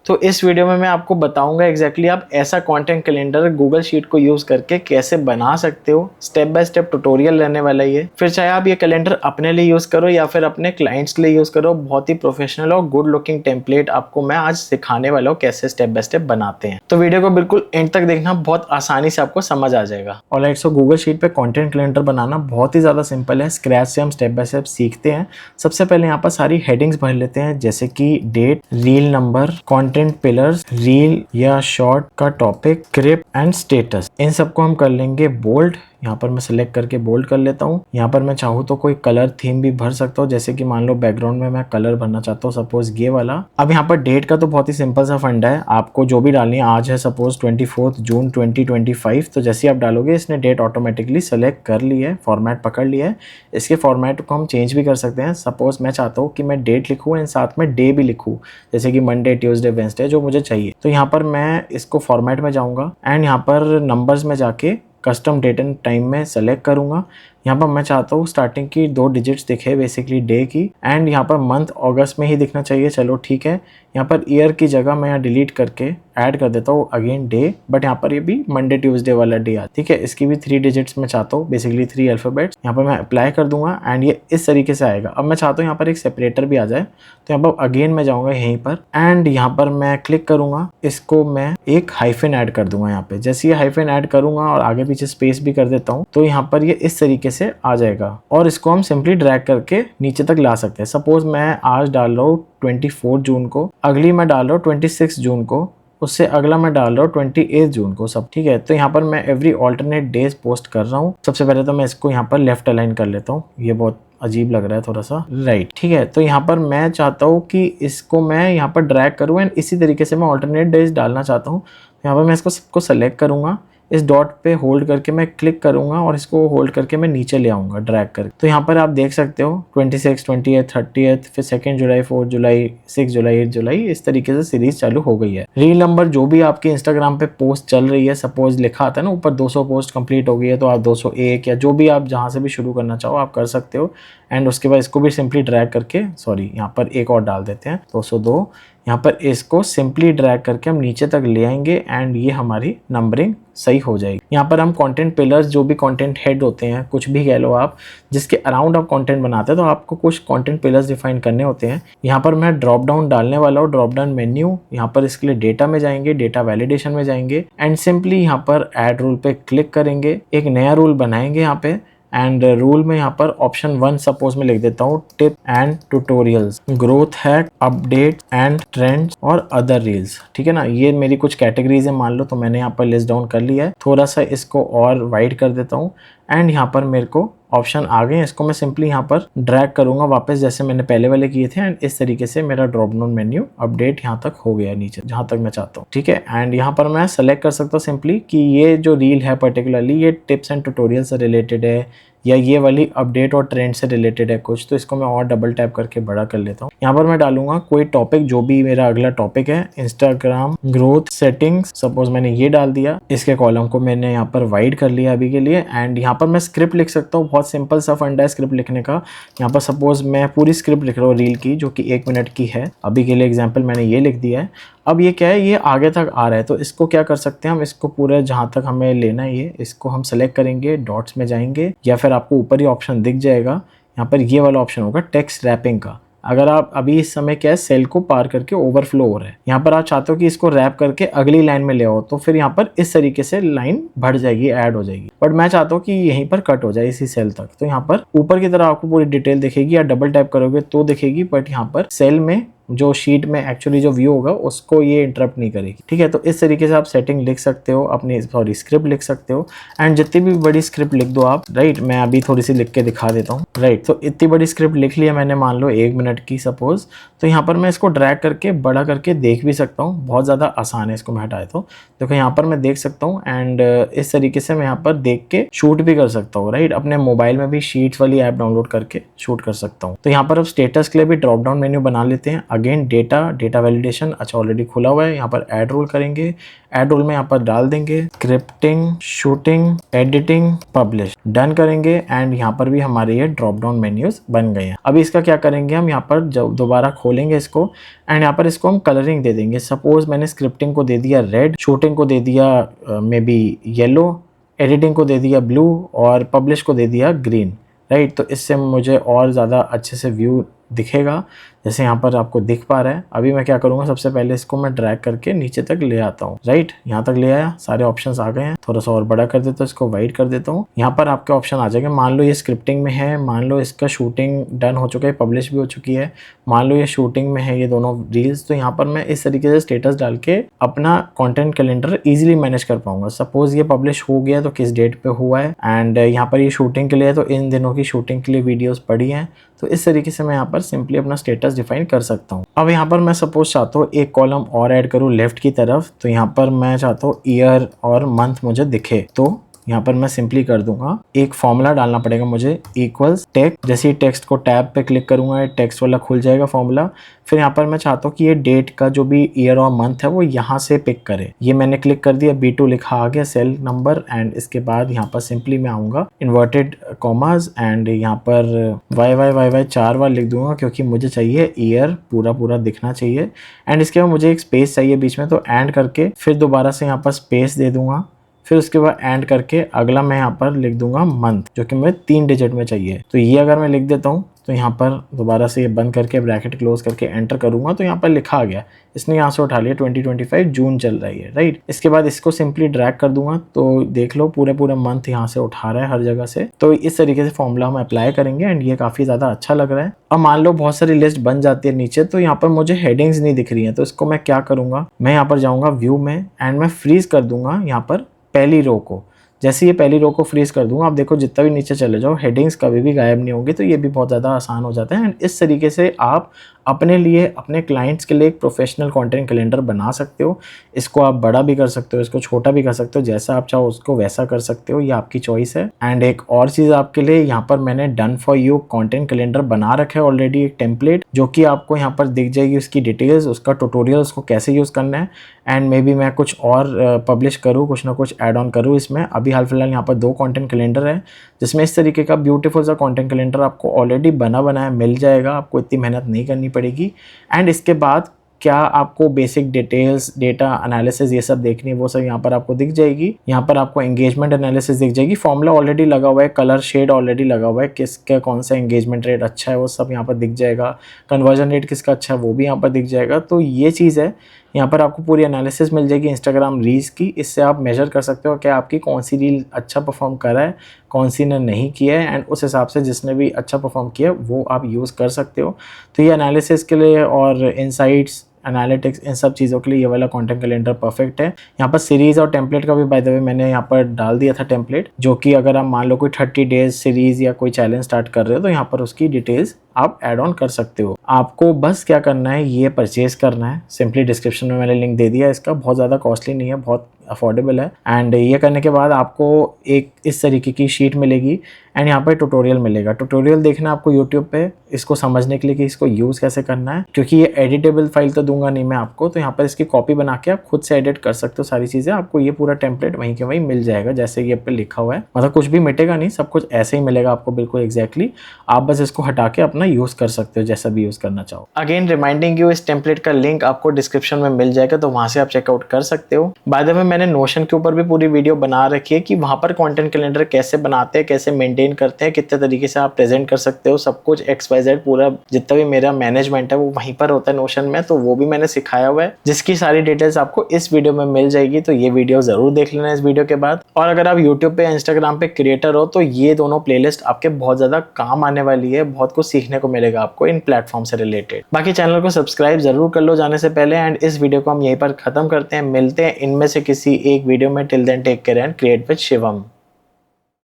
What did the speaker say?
तो इस वीडियो में मैं आपको बताऊंगा एग्जैक्टली आप ऐसा कंटेंट कैलेंडर गूगल शीट को यूज करके कैसे बना सकते हो। स्टेप बाय स्टेप ट्यूटोरियल रहने वाला ये। फिर चाहे आप ये कैलेंडर अपने लिए यूज करो या फिर अपने क्लाइंट्स के लिए यूज करो, बहुत ही प्रोफेशनल और गुड लुकिंग टेम्पलेट आपको मैं आज सिखाने वाला हूँ कैसे स्टेप बाय स्टेप बनाते हैं। तो वीडियो को बिल्कुल एंड तक देखना, बहुत आसानी से आपको समझ आ जाएगा। ऑलराइट, सो गूगल शीट पे कंटेंट कैलेंडर बनाना बहुत ही ज्यादा सिंपल है। स्क्रैच से हम स्टेप बाय स्टेप सीखते हैं। सबसे पहले यहाँ पर सारी हेडिंग्स भर लेते हैं, जैसे कि date, reel number, content pillars, reel या शॉर्ट का टॉपिक, स्क्रिप्ट एंड स्टेटस। इन सबको हम कर लेंगे बोल्ड। यहाँ पर मैं सिलेक्ट करके बोल्ड कर लेता हूँ। यहाँ पर मैं चाहूँ तो कोई कलर थीम भी भर सकता हूँ, जैसे कि मान लो बैकग्राउंड में मैं कलर भरना चाहता हूँ, सपोज ये वाला। अब यहाँ पर डेट का तो बहुत ही सिंपल सा फंडा है, आपको जो भी डालनी है। आज है सपोज 24 जून 2025, तो जैसे आप डालोगे इसने डेट ऑटोमेटिकली सेलेक्ट कर ली है, फॉर्मेट पकड़ लिया है। इसके फॉर्मेट को हम चेंज भी कर सकते हैं। सपोज मैं चाहता हूँ कि मैं डेट लिखूँ एंड साथ में डे भी लिखूँ, जैसे कि मंडे, ट्यूसडे, वेडनेसडे जो मुझे चाहिए। तो यहाँ पर मैं इसको फॉर्मेट में जाऊँगा एंड यहाँ पर नंबर्स में जाके कस्टम डेट एंड टाइम में सेलेक्ट करूंगा। यहाँ पर मैं चाहता हूँ स्टार्टिंग की 2 डिजिट्स दिखे, बेसिकली डे की, एंड यहाँ पर मंथ अगस्त में ही दिखना चाहिए। चलो ठीक है। यहाँ पर ईयर की जगह मैं यहाँ डिलीट करके ऐड कर देता हूँ अगेन डे, बट यहाँ पर ये भी मंडे ट्यूसडे वाला डे आ, ठीक है। इसकी भी 3 डिजिट्स में चाहता हूँ, बेसिकली 3 अल्फाबेट्स। यहाँ पर मैं अप्लाई कर दूंगा एंड ये इस तरीके से आएगा। अब मैं चाहता हूँ यहाँ पर एक सेपरेटर भी आ जाए, तो यहाँ पर अगेन मैं जाऊँगा यहीं पर एंड यहाँ पर मैं क्लिक करूँगा, इसको मैं एक हाइफन ऐड कर दूंगा यहाँ पे। जैसे ये हाइफन ऐड करूँगा और आगे पीछे स्पेस भी कर देता हूँ, तो यहाँ पर ये इस तरीके से आ जाएगा और इसको हम सिंपली ड्रैग करके नीचे तक ला सकते हैं। सपोज मैं आज डाल रहा हूँ 24 जून को, अगली मैं डाल रहा हूँ 26 जून को, उससे अगला मैं डाल रहा हूँ 28 जून को, सब ठीक है। तो यहाँ पर मैं एवरी ऑल्टरनेट डेज पोस्ट कर रहा हूँ। सबसे पहले तो मैं इसको यहाँ पर लेफ्ट अलाइन कर लेता हूँ, ये बहुत अजीब लग रहा है थोड़ा सा, राइट, ठीक है। तो यहाँ पर मैं चाहता हूँ कि इसको मैं यहाँ पर ड्रैग करूँ एंड इसी तरीके से मैं ऑल्टरनेट डेज डालना चाहता हूँ। यहाँ पर मैं इसको सबको सेलेक्ट करूँगा, इस डॉट पे होल्ड करके मैं क्लिक करूंगा और इसको होल्ड करके मैं नीचे ले आऊंगा ड्रैग करके। तो यहाँ पर आप देख सकते हो 26, 28, 30, फिर 2 जुलाई, 4 जुलाई, 6 जुलाई, 8 जुलाई, इस तरीके से सीरीज चालू हो गई है। रील नंबर जो भी आपके इंस्टाग्राम पे पोस्ट चल रही है, सपोज लिखा आता है ना ऊपर 200 पोस्ट कंप्लीट हो गई है, तो आप 201 या जो भी आप जहाँ से भी शुरू करना चाहो आप कर सकते हो। एंड उसके बाद इसको भी सिंपली ड्रैग करके, सॉरी यहाँ पर एक और डाल देते हैं 202, यहाँ पर इसको सिंपली ड्रैग करके हम नीचे तक ले आएंगे एंड ये हमारी नंबरिंग सही हो जाएगी। यहाँ पर हम कंटेंट पिलर्स, जो भी कंटेंट हेड होते हैं, कुछ भी कह लो आप, जिसके अराउंड आप कंटेंट बनाते हैं, तो आपको कुछ कंटेंट पिलर्स डिफाइन करने होते हैं। यहाँ पर मैं ड्रॉप डाउन डालने वाला हूँ, ड्रॉप डाउन मेन्यू। यहाँ पर इसके लिए डेटा में जाएंगे, डेटा वैलिडेशन में जाएंगे एंड सिंपली यहाँ पर ऐड रूल पे क्लिक करेंगे, एक नया रूल बनाएंगे यहाँ पे एंड रूल में यहाँ पर ऑप्शन 1 सपोज में लिख देता हूँ, tip and tutorials, growth hack, update and trends और अदर रील्स, ठीक है ना। ये मेरी कुछ कैटेगरीज है मान लो, तो मैंने यहाँ पर लिस्ट डाउन कर लिया है। थोड़ा सा इसको और वाइड कर देता हूँ एंड यहाँ पर मेरे को ऑप्शन आ गए, इसको मैं सिंपली यहाँ पर ड्रैग करूंगा वापस जैसे मैंने पहले वाले किए थे एंड इस तरीके से मेरा ड्रॉप डाउन मेन्यू अपडेट यहाँ तक हो गया नीचे जहाँ तक मैं चाहता हूँ, ठीक है। एंड यहाँ पर मैं सेलेक्ट कर सकता हूँ सिंपली कि ये जो रील है पर्टिकुलरली ये टिप्स एंड ट्यूटोरियल से रिलेटेड है या ये वाली अपडेट और ट्रेंड से रिलेटेड है कुछ, तो इसको मैं और डबल टैप करके बड़ा कर लेता हूँ। यहाँ पर मैं डालूंगा कोई टॉपिक, जो भी मेरा अगला टॉपिक है, इंस्टाग्राम ग्रोथ सेटिंग्स, सपोज मैंने ये डाल दिया। इसके कॉलम को मैंने यहाँ पर वाइड कर लिया अभी के लिए एंड यहाँ पर मैं स्क्रिप्ट लिख सकता हूँ। बहुत सिंपल सा फंडा है स्क्रिप्ट लिखने का। यहाँ पर सपोज मैं पूरी स्क्रिप्ट लिख रहा हूँ रील की, जो कि 1 मिनट की है। अभी के लिए एग्जाम्पल मैंने ये लिख दिया है। अब ये क्या है, ये आगे तक आ रहा है, तो इसको क्या कर सकते हैं हम, इसको पूरे जहां तक हमें लेना है ये, इसको हम सेलेक्ट करेंगे, डॉट्स में जाएंगे या फिर आपको ऊपर ही ऑप्शन दिख जाएगा, यहाँ पर ये वाला ऑप्शन होगा टेक्स्ट रैपिंग का। अगर आप अभी इस समय क्या है सेल को पार करके ओवरफ्लो हो रहा है, यहाँ पर आप चाहते हो कि इसको रैप करके अगली लाइन में ले आओ, तो फिर यहाँ पर इस तरीके से लाइन बढ़ जाएगी, ऐड हो जाएगी। बट मैं चाहता हूँ कि यहीं पर कट हो जाए इसी सेल तक, तो यहाँ पर ऊपर की तरफ आपको पूरी डिटेल दिखेगी, या डबल टैप करोगे तो दिखेगी, बट यहाँ पर सेल में जो शीट में एक्चुअली जो व्यू होगा उसको ये इंटरप्ट नहीं करेगी, ठीक है। तो इस तरीके से आप सेटिंग लिख सकते हो अपनी, सॉरी स्क्रिप्ट लिख सकते हो एंड जितनी भी बड़ी स्क्रिप्ट लिख दो आप, राइट। मैं अभी थोड़ी सी लिख के दिखा देता हूँ, राइट। तो इतनी बड़ी स्क्रिप्ट लिख लिया मैंने, मान लो 1 मिनट की सपोज, तो यहाँ पर मैं इसको ड्रैग करके बड़ा करके देख भी सकता हूँ। बहुत ज़्यादा आसान है, इसको मैं हटाए तो देखो यहाँ पर मैं देख सकता हूँ एंड इस तरीके से मैं यहाँ पर देख के शूट भी कर सकता हूँ, राइट। अपने मोबाइल में भी शीट्स वाली ऐप डाउनलोड करके शूट कर सकता हूँ। तो यहाँ पर अब स्टेटस के लिए भी ड्रॉप डाउन मेन्यू बना लेते हैं। अगेन डेटा वैलिडेशन, अच्छा ऑलरेडी खुला हुआ है। यहाँ पर ऐड रोल करेंगे, ऐड रोल में यहाँ पर डाल देंगे scripting, shooting, editing, publish, done करेंगे एंड यहाँ पर भी हमारे ये ड्रॉप डाउन मेन्यूज बन गए हैं। अभी इसका क्या करेंगे, हम यहाँ पर जब दोबारा खोलेंगे इसको एंड यहाँ पर इसको हम कलरिंग दे देंगे। सपोज मैंने स्क्रिप्टिंग को दे दिया रेड, शूटिंग को दे दिया मे बी येलो, एडिटिंग को दे दिया ब्लू और पब्लिश को दे दिया ग्रीन, राइट। तो इससे मुझे और ज़्यादा अच्छे से व्यू दिखेगा, जैसे यहाँ पर आपको दिख पा रहा है। अभी मैं क्या करूँगा, सबसे पहले इसको मैं ड्रैग करके नीचे तक ले आता हूँ, राइट। यहाँ तक ले आया, सारे ऑप्शंस आ गए हैं। थोड़ा सा और बड़ा कर देता हूँ, इसको वाइड कर देता हूँ। यहाँ पर आपके ऑप्शन आ जाएंगे। मान लो ये स्क्रिप्टिंग में है, मान लो इसका शूटिंग डन हो चुका है, पब्लिश भी हो चुकी है, मान लो ये शूटिंग में है ये दोनों रील्स। तो यहाँ पर मैं इस तरीके से स्टेटस डाल के अपना कॉन्टेंट कैलेंडर ईजिली मैनेज कर पाऊंगा। सपोज ये पब्लिश हो गया तो किस डेट पे हुआ है, एंड यहाँ पर ये शूटिंग के लिए है तो इन दिनों की शूटिंग के लिए वीडियोस पड़ी हैं। तो इस तरीके से मैं यहाँ पर सिंपली अपना स्टेटस डिफाइन कर सकता हूँ। अब यहाँ पर मैं सपोज चाहता हूँ एक कॉलम और ऐड करूँ लेफ्ट की तरफ, तो यहाँ पर मैं चाहता हूँ ईयर और मंथ मुझे दिखे। तो यहाँ पर मैं सिंपली कर दूंगा, एक फॉर्मूला डालना पड़ेगा मुझे, इक्वल्स टेक्स्ट। जैसे ही टेक्स्ट को टैब पे क्लिक करूंगा टेक्स्ट वाला खुल जाएगा फॉर्मूला। फिर यहाँ पर मैं चाहता हूँ कि ये डेट का जो भी ईयर और मंथ है वो यहाँ से पिक करे। ये मैंने क्लिक कर दिया, B2 लिखा आ गया, सेल नंबर, एंड इसके बाद यहाँ पर सिंपली मैं आऊँगा इन्वर्टेड कॉमास एंड यहाँ पर YY 4 बार लिख दूंगा क्योंकि मुझे चाहिए ईयर पूरा दिखना चाहिए। एंड इसके बाद मुझे एक स्पेस चाहिए बीच में, तो एंड करके फिर दोबारा से यहाँ पर स्पेस दे दूंगा। फिर उसके बाद एंड करके अगला मैं यहाँ पर लिख दूंगा मंथ, जो कि मुझे 3 डिजिट में चाहिए। तो ये अगर मैं लिख देता हूँ तो यहाँ पर दोबारा से ये बंद करके ब्रैकेट क्लोज करके एंटर करूंगा तो यहाँ पर लिखा आ गया, इसने यहाँ से उठा लिया 2025 जून चल रही है, राइट। इसके बाद इसको सिंपली ड्रैग कर दूंगा तो देख लो पूरे मंथ यहाँ से उठा रहा है हर जगह से। तो इस तरीके से फॉर्मूला हम अप्लाई करेंगे एंड ये काफी ज्यादा अच्छा लग रहा है। अब मान लो बहुत सारी लिस्ट बन जाती है नीचे, तो यहाँ पर मुझे हेडिंग्स नहीं दिख रही है, तो इसको मैं क्या करूंगा, मैं यहाँ पर जाऊंगा व्यू में एंड मैं फ्रीज कर दूंगा यहाँ पर पहली रो को। जैसे ये पहली रो को फ्रीज कर दूंगा, आप देखो जितना भी नीचे चले जाओ हेडिंग्स कभी भी गायब नहीं होंगे। तो ये भी बहुत ज़्यादा आसान हो जाता है एंड इस तरीके से आप अपने लिए, अपने क्लाइंट्स के लिए एक प्रोफेशनल कंटेंट कैलेंडर बना सकते हो। इसको आप बड़ा भी कर सकते हो, इसको छोटा भी कर सकते हो, जैसा आप चाहो उसको वैसा कर सकते हो, ये आपकी चॉइस है। एंड एक और चीज़ आपके लिए, यहाँ पर मैंने done for you content calendar बना रखा है ऑलरेडी, एक टेम्पलेट, जो कि आपको यहाँ पर दिख जाएगी उसकी डिटेल्स, उसका ट्यूटोरियल, उसको कैसे यूज़ करना है। एंड मे बी मैं कुछ और पब्लिश करूँ, कुछ ना कुछ ऐड ऑन करूँ इसमें। अभी हाल फिलहाल यहाँ पर 2 कंटेंट कैलेंडर है जिसमें इस तरीके का ब्यूटीफुल सा कंटेंट कैलेंडर आपको ऑलरेडी बना बनाया मिल जाएगा, आपको इतनी मेहनत नहीं करनी पड़ेगी। एंड इसके बाद क्या आपको बेसिक डिटेल्स, डेटा एनालिसिस ये सब देखनी है वो सब यहाँ पर आपको दिख जाएगी। यहाँ पर आपको एंगेजमेंट एनालिसिस दिख जाएगी, फॉर्मूला ऑलरेडी लगा हुआ है, कलर शेड ऑलरेडी लगा हुआ है, किसका कौन सा एंगेजमेंट रेट अच्छा है वो सब यहाँ पर दिख जाएगा, कन्वर्जन रेट किसका अच्छा है वो भी यहाँ पर दिख जाएगा। तो ये चीज़ है, यहाँ पर आपको पूरी एनालिसिस मिल जाएगी इंस्टाग्राम रील्स की। इससे आप मेजर कर सकते हो कि आपकी कौन सी रील अच्छा परफॉर्म कर रहा है, कौन सी ने नहीं किया है, एंड उस हिसाब से जिसने भी अच्छा परफॉर्म किया वो आप यूज़ कर सकते हो। तो ये एनालिसिस के लिए और इनसाइट्स, एनालिटिक्स, इन सब चीज़ों के लिए ये वाला कंटेंट कैलेंडर परफेक्ट है। यहाँ पर सीरीज़ और टेम्पलेट का भी बाय द वे मैंने यहाँ पर डाल दिया था टेम्पलेट, जो कि अगर आप मान लो कोई 30 डेज सीरीज़ या कोई चैलेंज स्टार्ट कर रहे हो तो यहाँ पर उसकी डिटेल्स आप ऐड ऑन कर सकते हो। आपको बस क्या करना है, ये परचेज करना है। सिंपली डिस्क्रिप्शन में मैंने लिंक दे दिया इसका, बहुत ज़्यादा कॉस्टली नहीं है, बहुत अफोर्डेबल है। एंड ये करने के बाद आपको एक इस तरीके की शीट मिलेगी एंड यहाँ पर ट्यूटोरियल मिलेगा। ट्यूटोरियल देखना आपको यूट्यूब पे, इसको समझने के लिए कि इसको यूज़ कैसे करना है, क्योंकि ये एडिटेबल फाइल तो दूंगा नहीं मैं आपको। तो यहाँ पर इसकी कॉपी बना के आप खुद से एडिट कर सकते हो सारी चीज़ें। आपको ये पूरा टेम्पलेट वहीं के वहीं मिल जाएगा जैसे ये पे लिखा हुआ है, मतलब कुछ भी मिटेगा नहीं, सब कुछ ऐसे ही मिलेगा आपको बिल्कुल एग्जैक्टली। आप बस इसको हटा के अपना यूज़ कर सकते हो जैसा भी यूज़ करना चाहो। अगेन रिमाइंडिंग यू, इस टेम्पलेट का लिंक आपको डिस्क्रिप्शन में मिल जाएगा, तो वहाँ से आप चेकआउट कर सकते हो। बाय द वे मैंने नोशन के ऊपर भी पूरी वीडियो बना रखी है कि वहाँ पर कंटेंट कैलेंडर कैसे बनाते हैं, कैसे मेंटेन करते हैं, कितने तरीके से आप प्रेजेंट कर सकते हो, सब कुछ XYZ पूरा जितना भी मेरा मैनेजमेंट है वो वहीं पर होता है नोशन में, तो वो भी मैंने सिखाया हुआ है, जिसकी सारी डिटेल्स आपको इस वीडियो में मिल जाएगी। तो ये वीडियो जरूर देख लेना इस वीडियो के बाद। और अगर आप यूट्यूब पे, इंस्टाग्राम पे क्रिएटर हो तो ये दोनों प्लेलिस्ट आपके बहुत ज्यादा काम आने वाली है, बहुत कुछ सीखने को मिलेगा आपको इन प्लेटफॉर्म से रिलेटेड। बाकी चैनल को सब्सक्राइब जरूर कर लो जाने से पहले। एंड इस वीडियो को हम यहीं पर खत्म करते हैं, मिलते हैं इनमें से किसी एक वीडियो में। Till then take care and create with Shivam.